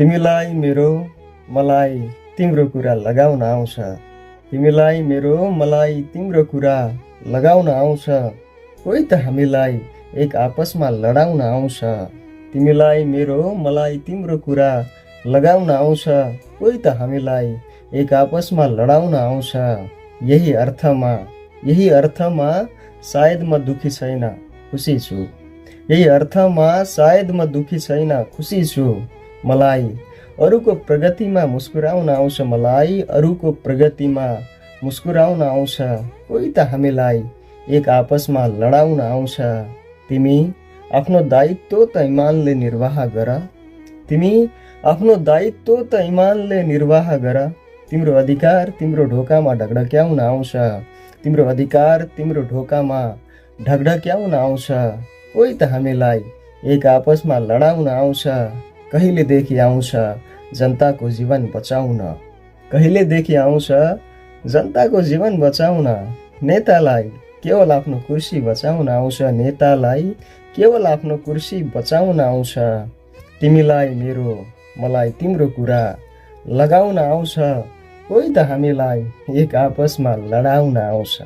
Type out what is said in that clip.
तिमीलाई मेरो मलाई तिम्रो कुरा लगाउन आउँछ। तिमीलाई मेरो मलाई तिम्रो कुरा लगाउन आउँछ। कोही त हामीलाई एक आपसमा लडाउन आउँछ। तिमीलाई मेरो मलाई तिम्रो कुरा लगाउन आउँछ। कोही त हामीलाई एक आपसमा लडाउन आउँछ। यही अर्थमा सायद म दुखी छैन, खुसी छु। यही अर्थमा सायद म दुखी छैन, खुसी छु। मलाई अरूको प्रगतिमा मुस्कुराउन आउँछ। मलाई अरूको प्रगतिमा मुस्कुराउन आउँछ। कोही त हामीलाई एक आपसमा लडाउन आउँछ। तिमी आफ्नो दायित्व त इमानले निर्वाह गर। तिमी आफ्नो दायित्व त इमानले निर्वाह गर। तिम्रो अधिकार तिम्रो ढोकामा ढकढक्याउन आउँछ। तिम्रो अधिकार तिम्रो ढोकामा ढकढक्याउन आउँछ। कोही त हामीलाई एक आपसमा लडाउन आउँछ। कहिलेदेखि आउँछ जनताको जीवन बचाउन। कहिलेदेखि आउँछ जनताको जीवन बचाउन। नेतालाई केवल आफ्नो कुर्सी बचाउन आउँछ। नेतालाई केवल आफ्नो कुर्सी बचाउन आउँछ। तिमीलाई मेरो मलाई तिम्रो कुरा लगाउन आउँछ। कोही त हामीलाई एक आपसमा लडाउन आउँछ।